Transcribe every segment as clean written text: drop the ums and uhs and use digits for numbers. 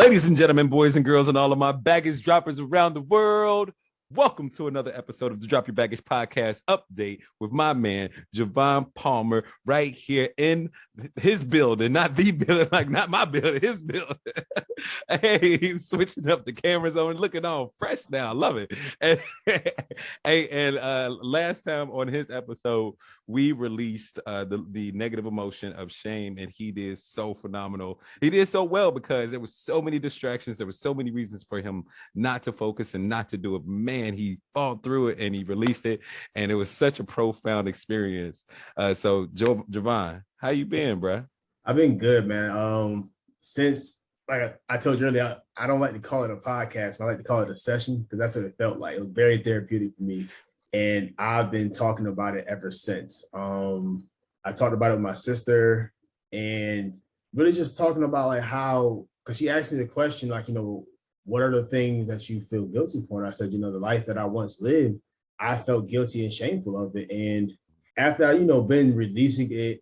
Ladies and gentlemen, boys and girls, and all of my baggage droppers around the world, welcome to another episode of the Drop Your Baggage Podcast Update with my man, Joevan Palmer, right here in his building, not the building, like not my building, his building. Hey, he's switching up the cameras on, looking all fresh now. I love it. And, last time on his episode, we released the negative emotion of shame, and he did so phenomenal. He did so well because there was so many distractions. There were so many reasons for him not to focus and not to do it. Man, he fought through it and he released it, and it was such a profound experience. So Joevan, how you been, bro? I've been good, man. Since, like I told you earlier, I don't like to call it a podcast, but I like to call it a session because that's what it felt like. It was very therapeutic for me, and I've been talking about it ever since. I talked about it with my sister, and really just talking about like how, because she asked me the question, like, what are the things that you feel guilty for? And I said, the life that I once lived, I felt guilty and shameful of it. And after I, been releasing it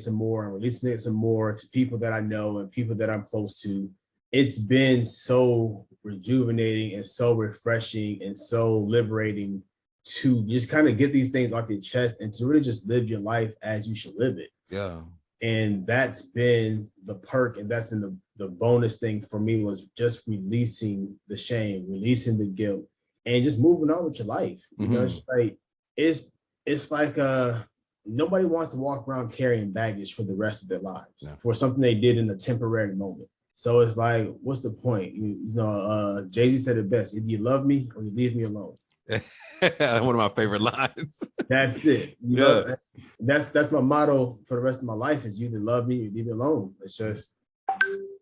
some more and releasing it some more to people that I know and people that I'm close to, it's been so rejuvenating and so refreshing and so liberating to just kind of get these things off your chest and to really just live your life as you should live it. Yeah. And that's been the perk, and that's been the bonus thing for me, was just releasing the shame, releasing the guilt, and just moving on with your life. It's like nobody wants to walk around carrying baggage for the rest of their lives for something they did in a temporary moment. So it's like, what's the point? Jay-Z said it best: either you love me or you leave me alone. One of my favorite lines. That's it. That's my motto for the rest of my life: is you either love me or you leave me alone. It's just,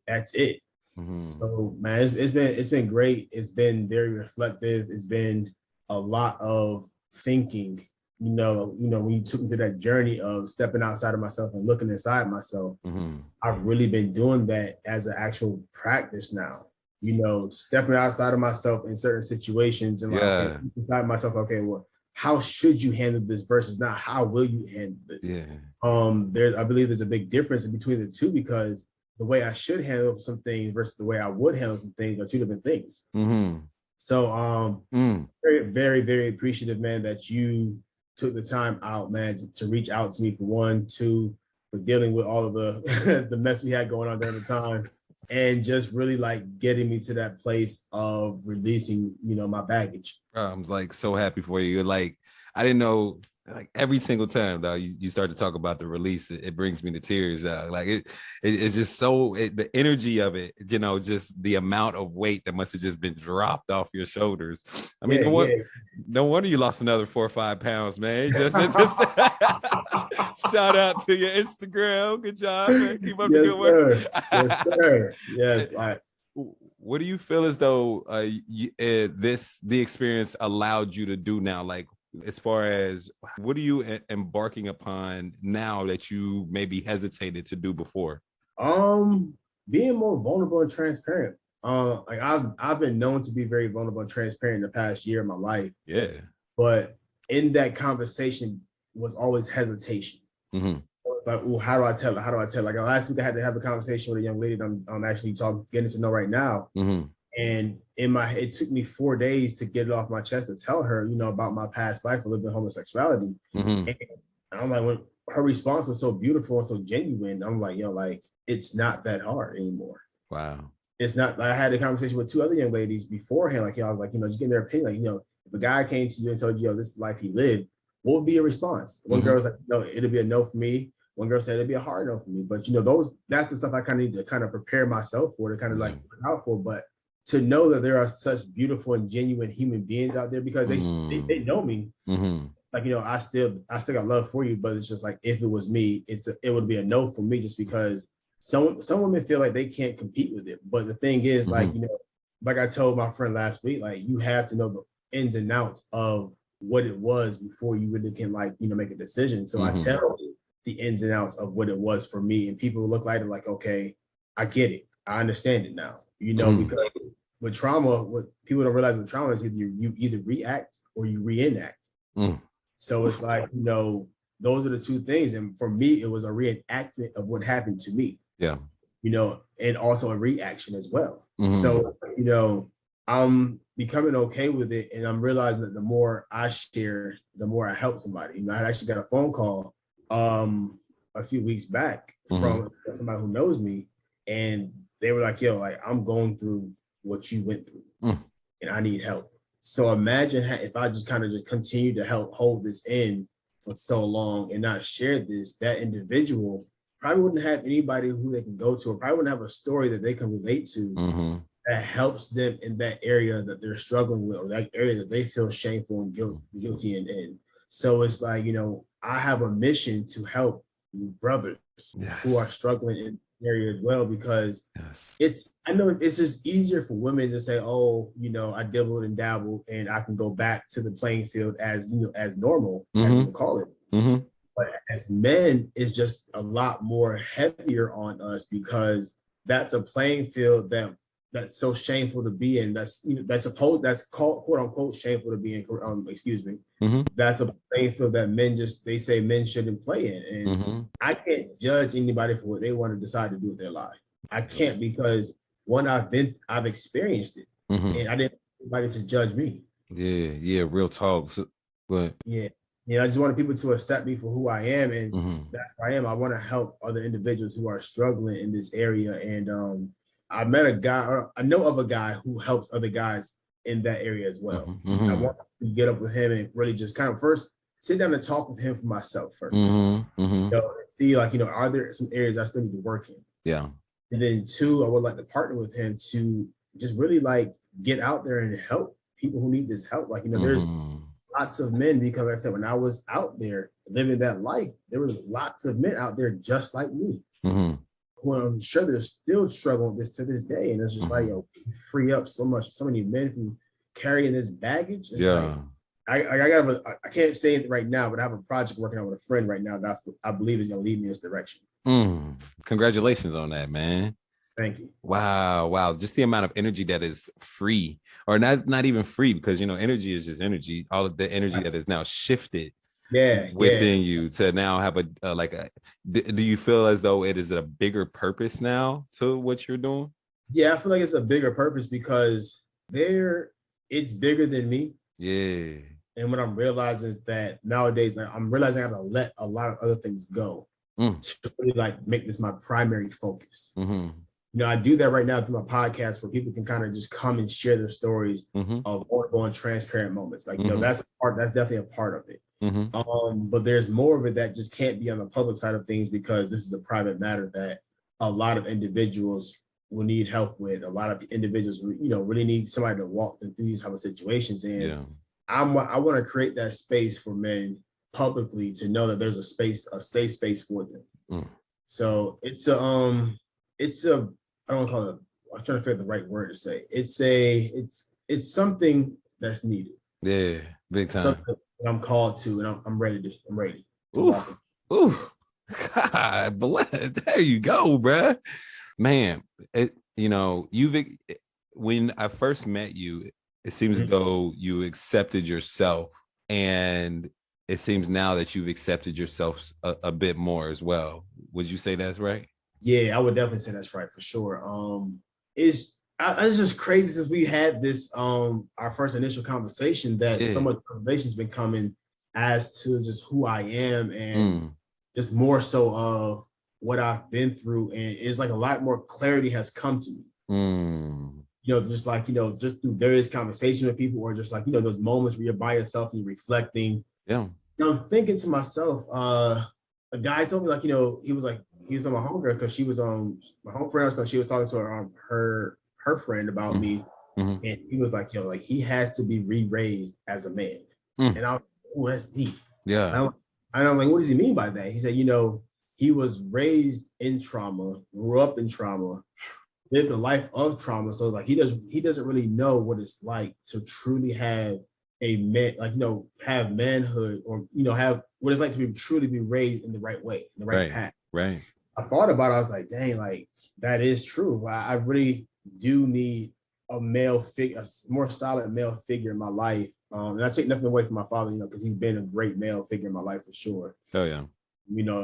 that's it. Mm-hmm. So man, it's been great. It's been very reflective. It's been a lot of thinking. When you took me to that journey of stepping outside of myself and looking inside myself, I've really been doing that as an actual practice now. Stepping outside of myself in certain situations and inside myself, okay, well, how should you handle this versus not how will you handle this? Yeah. I believe there's a big difference in between the two, because the way I should handle some things versus the way I would handle some things are two different things. Mm-hmm. So very, very, very appreciative, man, that you took the time out, man, to reach out to me, for one, two, for dealing with all of the the mess we had going on during the time, and just really like getting me to that place of releasing, my baggage. I'm like so happy for you. Like, I didn't know, like every single time though you start to talk about the release, it brings me to tears. Like it's just so, the energy of it, just the amount of weight that must have just been dropped off your shoulders. I mean, no wonder you lost another 4 or 5 pounds, man. Just shout out to your Instagram. Good job, man. Keep up the good work. Yes, sir. Yes. What do you feel as though the experience allowed you to do now? Like, as far as what are you embarking upon now that you maybe hesitated to do before? Being more vulnerable and transparent. Like I've been known to be very vulnerable and transparent in the past year of my life. Yeah. But in that conversation was always hesitation. Mm-hmm. Like, well, how do I tell it? Like last week I had to have a conversation with a young lady that I'm actually getting to know right now. Mm-hmm. And it took me 4 days to get it off my chest to tell her, about my past life of living homosexuality. Mm-hmm. And I'm like, when her response was so beautiful and so genuine, I'm like, it's not that hard anymore. Wow. It's not. I had a conversation with 2 other young ladies beforehand. Like, I was like, just getting their opinion. Like, if a guy came to you and told you, this is the life he lived, what would be your response? One girl was like, no, it'll be a no for me. One girl said it'd be a hard no for me. But that's the stuff I kind of need to kind of prepare myself for, to kind of like look out for. But to know that there are such beautiful and genuine human beings out there, because they know me. Mm-hmm. Like, I still got love for you, but it's just like, if it was me, it would be a no for me, just because some women feel like they can't compete with it. But the thing is, like, like I told my friend last week, like, you have to know the ins and outs of what it was before you really can, like, make a decision. So I tell the ins and outs of what it was for me, and people look like it like, okay, I get it. I understand it now. Because with trauma, what people don't realize with trauma is you either react or you reenact. So it's like, those are the two things. And for me, it was a reenactment of what happened to me. Yeah. and also a reaction as well. So, I'm becoming okay with it. And I'm realizing that the more I share, the more I help somebody. I actually got a phone call a few weeks back from somebody who knows me. And they were like, yo, like, I'm going through what you went through and I need help. So imagine if I just kind of just continue to help hold this in for so long and not share this, that individual probably wouldn't have anybody who they can go to, or probably wouldn't have a story that they can relate to that helps them in that area that they're struggling with, or that area that they feel shameful and guilty in. So it's like, I have a mission to help brothers who are struggling in the area as well, because I know it's just easier for women to say, oh, I dabbled and dabbled and I can go back to the playing field as normal, as we call it. But as men, it's just a lot more heavier on us, because that's a playing field that's so shameful to be in. That's called quote unquote shameful to be in. Excuse me. That's a playing field that they say men shouldn't play in, and I can't judge anybody for what they want to decide to do with their life. I can't, because one, I've experienced it, and I didn't want anybody to judge me. Yeah, real talk. So, but I just wanted people to accept me for who I am, and that's who I am. I want to help other individuals who are struggling in this area, and I met a guy, or I know of a guy who helps other guys in that area as well. I want to get up with him and really just kind of first sit down and talk with him for myself first. See, like, are there some areas I still need to work in? Yeah. And then two, I would like to partner with him to just really like get out there and help people who need this help. Like, there's lots of men, because like I said, when I was out there living that life, there was lots of men out there just like me. Who I'm sure they're still struggling with this to this day. And it's just like, free up so many men from carrying this baggage. It's like, I can't say it right now, but I have a project working on with a friend right now that I believe is going to lead me in this direction. Congratulations on that, man. Thank you. Wow. Just the amount of energy that is free, or not even free, because, energy is just energy. All of the energy that is now shifted within you to now have do you feel as though it is a bigger purpose now to what you're doing? Yeah, I feel like it's a bigger purpose, because it's bigger than me. Yeah. And what I'm realizing is that nowadays, like, I'm realizing I have to let a lot of other things go to really like make this my primary focus. I do that right now through my podcast, where people can kind of just come and share their stories of ongoing transparent moments. Like, that's definitely a part of it. But there's more of it that just can't be on the public side of things, because this is a private matter that a lot of individuals will need help with. A lot of individuals, really need somebody to walk them through these type of situations. And I want to create that space for men publicly to know that there's a safe space for them. So it's I don't call it. I'm trying to figure the right word to say. It's something that's needed. Yeah, big time. Something I'm called to, and I'm ready. Ooh, God bless. There you go, bruh. Man, when I first met you, it seems as though you accepted yourself, and it seems now that you've accepted yourself a bit more as well. Would you say that's right? Yeah, I would definitely say that's right, for sure. It's just crazy since we had this our first initial conversation that so much information's been coming as to just who I am, and just more so of what I've been through, and it's like a lot more clarity has come to me. Just like, just through various conversations with people, or just like, those moments where you're by yourself and you're reflecting. I'm thinking to myself, a guy told me, like, he was on my homegirl, because she was my home friend, so she was talking to her friend about me, and he was like, like, he has to be re-raised as a man. And I was like, oh, that's deep. And I'm like, what does he mean by that? He said, he was raised in trauma, grew up in trauma, lived a life of trauma. So it's like, he doesn't really know what it's like to truly have a man, like, have manhood, or, have what it's like to truly be raised in the right way, in the right path. Right. I thought about it. I was like, dang, like, that is true. I really do need a male figure, a more solid male figure in my life. And I take nothing away from my father, because he's been a great male figure in my life for sure. Oh yeah.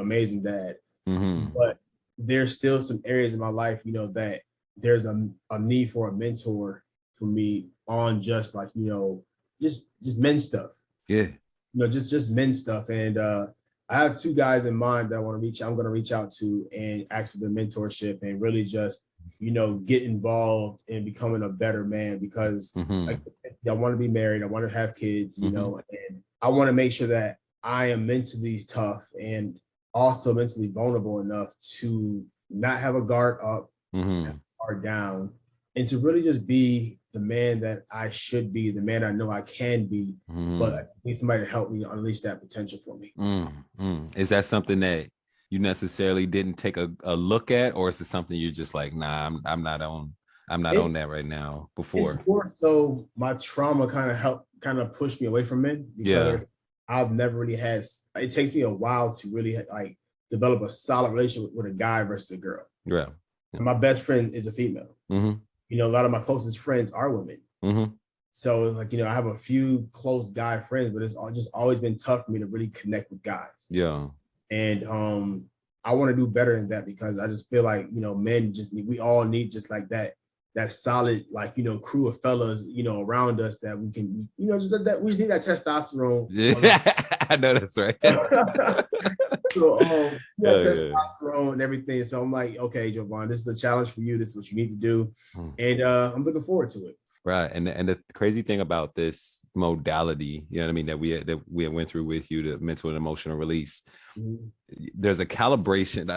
Amazing dad. But there's still some areas in my life, you know, that there's a need for a mentor for me on just like, you know, just men stuff. Yeah. You know, just men stuff. And I have two guys in mind that I'm going to reach out to and ask for their mentorship and really just, you know, get involved in becoming a better man, because like, I want to be married. I want to have kids, you know, and I want to make sure that I am mentally tough and also mentally vulnerable enough to not have a guard up, guard down, and to really just be the man that I should be, the man I know I can be, but I need somebody to help me unleash that potential for me. Is that something that you necessarily didn't take a look at, or is it something you're just like, nah, I'm not on that right now before? It's more so my trauma kind of pushed me away from men, because I've never really had, it takes me a while to really like develop a solid relationship with a guy versus a girl. Yeah. And my best friend is a female. You know, a lot of my closest friends are women. So it's like, you know, I have a few close guy friends, but it's just always been tough for me to really connect with guys. Yeah. And I want to do better in that, because I just feel like, you know, men we all need just like that solid, like, you know, crew of fellas, you know, around us that we can, you know, just that we just need that testosterone. Yeah, I know that's right. So testosterone and everything. So I'm like, okay, Joevan, this is a challenge for you. This is what you need to do. And I'm looking forward to it. Right. And the crazy thing about this modality, you know what I mean, that we went through with you, the mental and emotional release, there's a calibration.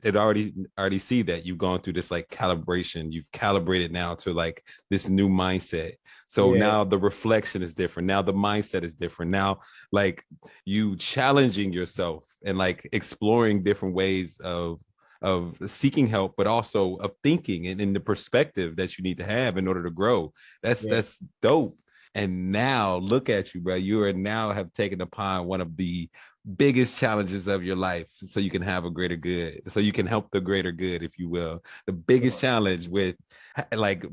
It already see that you've gone through this like calibration. You've calibrated now to like this new mindset. So now the reflection is different. Now the mindset is different. Now like you challenging yourself and like exploring different ways of seeking help, but also of thinking and in the perspective that you need to have in order to grow. That's dope. And now look at you, bro. You are now have taken upon one of the biggest challenges of your life, so you can have a greater good, so you can help the greater good, if you will. The biggest challenge with like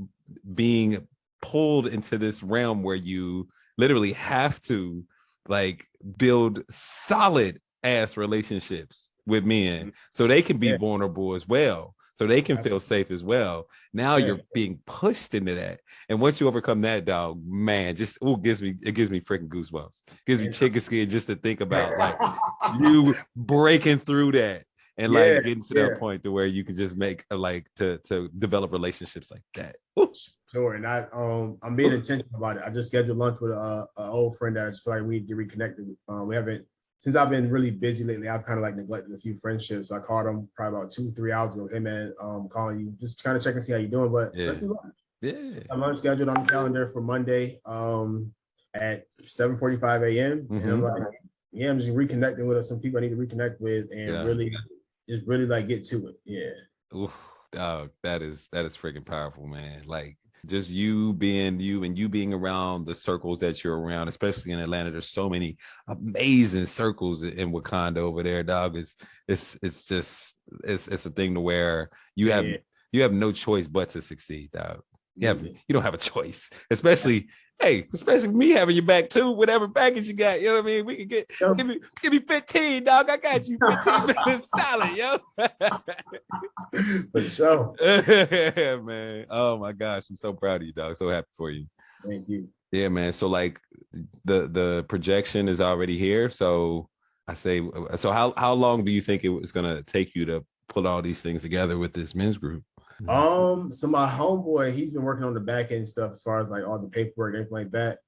being pulled into this realm where you literally have to like build solid ass relationships with men so they can be vulnerable as well, so they can feel safe as well. Now you're being pushed into that, and once you overcome that, dog, man, just it gives me freaking goosebumps, gives me chicken skin just to think about like you breaking through that and like getting to that point to where you can just make to develop relationships like that. Sure. And I'm being intentional about it. I just scheduled lunch with an old friend that I just feel like we need to get reconnected. We haven't, since I've been really busy lately, I've kind of like neglected a few friendships. I called him probably about 2-3 hours ago. Hey man, calling you, just trying to check and see how you're doing. But let's do lunch. So I'm lunch scheduled on the calendar for Monday at 7:45 a.m. And I'm like, I'm just reconnecting with some people I need to reconnect with and really like get to it. Yeah. Oof, dog, that is freaking powerful, man. Like just you being you and you being around the circles that you're around, especially in Atlanta. There's so many amazing circles in Wakanda over there, dog. It's a thing to where you have no choice but to succeed, dog. You don't have a choice, especially me having your back too, whatever package you got, you know what I mean? We can give me 15, dog. I got you 15 minutes solid, yo. For sure. Man. Oh my gosh, I'm so proud of you, dog. So happy for you. Thank you. Yeah, man. So like the projection is already here. So I say, so how long do you think it was gonna take you to put all these things together with this men's group? So my homeboy, he's been working on the back end stuff as far as like all the paperwork and everything like that.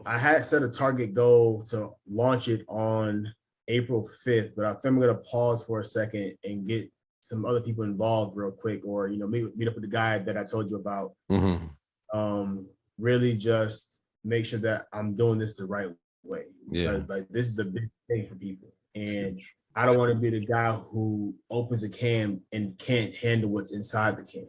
I had set a target goal to launch it on April 5th, but I think I'm gonna pause for a second and get some other people involved real quick, or meet up with the guy that I told you about. Really just make sure that I'm doing this the right way, because like this is a big thing for people, and I don't want to be the guy who opens a can and can't handle what's inside the can.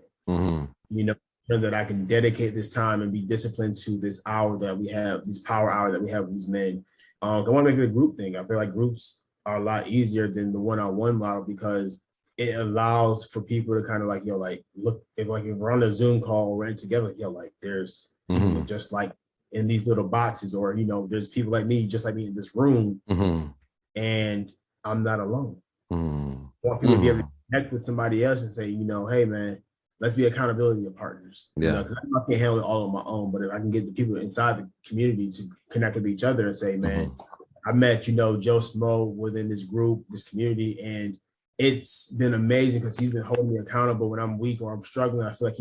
So that I can dedicate this time and be disciplined to this hour that we have, this power hour that we have with these men. I want to make it a group thing. I feel like groups are a lot easier than the one-on-one model, because it allows for people to kind of like, look, if we're on a Zoom call or we're in together, like there's people just like in these little boxes, or, there's people like me, just like me in this room, and I'm not alone. I want people to be able to connect with somebody else and say, hey man, let's be accountability partners. Yeah. Because I can't handle it all on my own, but if I can get the people inside the community to connect with each other and say, man, I met, Joe Smo within this group, this community, and it's been amazing because he's been holding me accountable when I'm weak or I'm struggling. I feel like,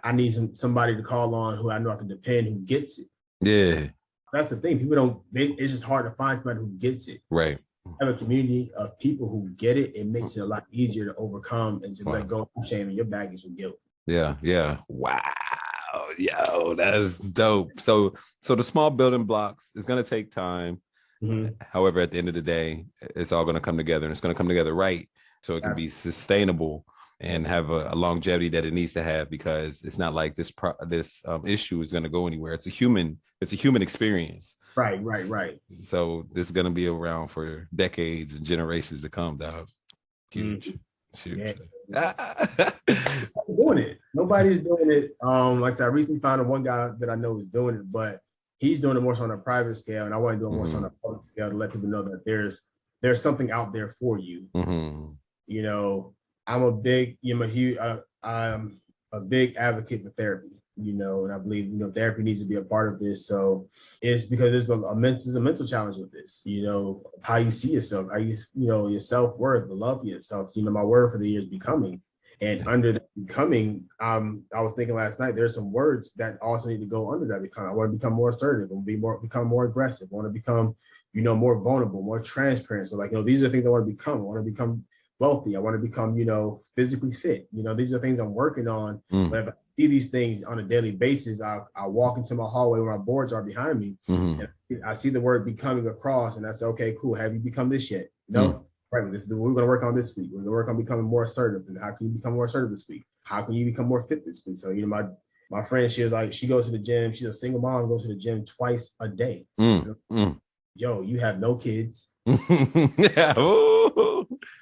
I need somebody to call on who I know I can depend, who gets it. Yeah. That's the thing. People it's just hard to find somebody who gets it. Right. Have a community of people who get it. It makes it a lot easier to overcome and to let go of shame and your baggage and guilt. Yeah. Wow. Yo, that's dope. So the small building blocks is going to take time. Mm-hmm. However, at the end of the day, it's all going to come together, and it's going to come together right, so it can be sustainable and have a longevity that it needs to have, because it's not like this issue is going to go anywhere. It's a human experience. Right. So this is going to be around for decades and generations to come, dog. Huge. Yeah. Doing it. Nobody's doing it. Like I said, I recently found one guy that I know is doing it, but he's doing it more so on a private scale, and I want to do it more so on a public scale to let people know that there's something out there for you. I'm a big, I'm a big advocate for therapy, and I believe, therapy needs to be a part of this. So it's because there's a mental challenge with this, how you see yourself, how your self-worth, the love for yourself. My word for the year is becoming. And under the becoming, I was thinking last night, there's some words that also need to go under that become. I want to become more assertive, and become more aggressive. I want to become, more vulnerable, more transparent. So these are things I want to become. I want to become wealthy. I want to become, physically fit. These are things I'm working on. But if I see these things on a daily basis, I walk into my hallway where my boards are behind me, and I see the word becoming across, and I say, okay, cool. Have you become this yet? No. Right, this is what we're going to work on this week. We're going to work on becoming more assertive. And how can you become more assertive this week? How can you become more fit this week? So, my friend, she was like, she goes to the gym. She's a single mom, goes to the gym twice a day. Joe, you have no kids.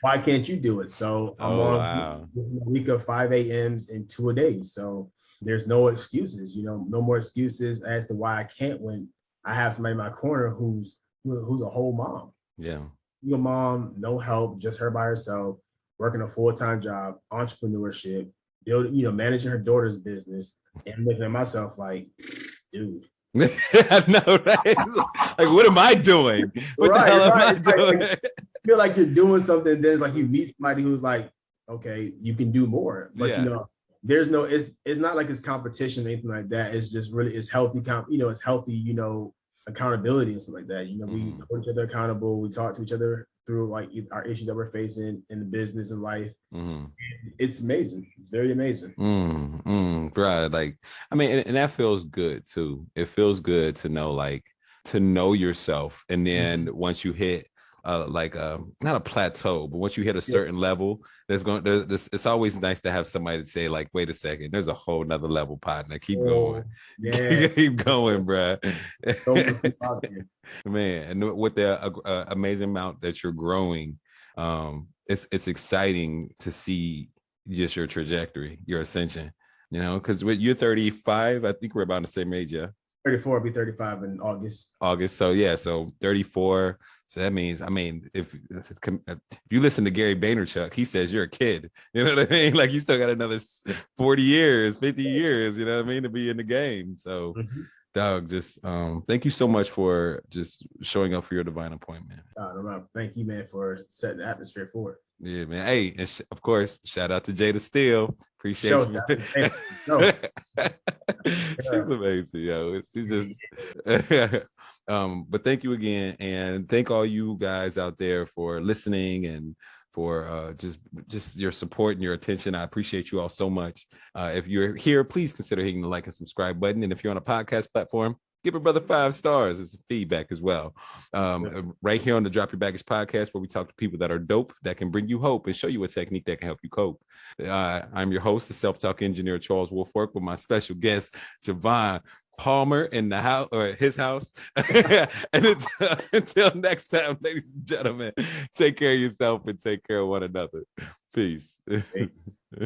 Why can't you do it? So I'm on this is a week of 5 a.m.s and 2 a day. So there's no excuses, no more excuses as to why I can't, when I have somebody in my corner who's a whole mom. Yeah. Your mom, no help, just her by herself, working a full-time job, entrepreneurship, managing her daughter's business, and looking at myself like, dude. I know, right? Like, what am I doing? What the hell am I doing? Like, feel like you're doing something, then it's like you meet somebody who's like, okay, you can do more. But there's no, it's not like it's competition or anything like that. It's just really, it's healthy, it's healthy, accountability and stuff like that. We hold each other accountable. We talk to each other through our issues that we're facing in the business and life. It's amazing. It's very amazing. Right. Like, I mean, and that feels good too. It feels good to know yourself. And then once you hit not a plateau, but once you hit a certain level, it's always nice to have somebody to say, like, wait a second, there's a whole nother level, partner. Keep going. Yeah. Keep going, bro. Man, and with the amazing amount that you're growing, it's exciting to see just your trajectory, your ascension, because you're 35, I think we're about the same age. 34, I'll be 35 in August. So 34. So that means, if you listen to Gary Vaynerchuk, he says you're a kid. You know what I mean? Like, you still got another 40 years, 50 years, you know what I mean, to be in the game. So, dog, just thank you so much for just showing up for your divine appointment. Thank you, man, for setting the atmosphere for it. Yeah, man. Hey, and of course, shout out to Jada Steele. Appreciate you. She's amazing, yo. She's just but thank you again, and thank all you guys out there for listening and for just your support and your attention. I appreciate you all so much. If you're here, please consider hitting the like and subscribe button, and if you're on a podcast platform, give a brother 5 stars as feedback as well. Right here on the Drop Your Baggage podcast, where we talk to people that are dope, that can bring you hope and show you a technique that can help you cope. I'm your host, the self-talk engineer, Charles Woolfork, with my special guest, Joevan Palmer, in the house, or his house. And until next time, ladies and gentlemen, take care of yourself and take care of one another. Peace.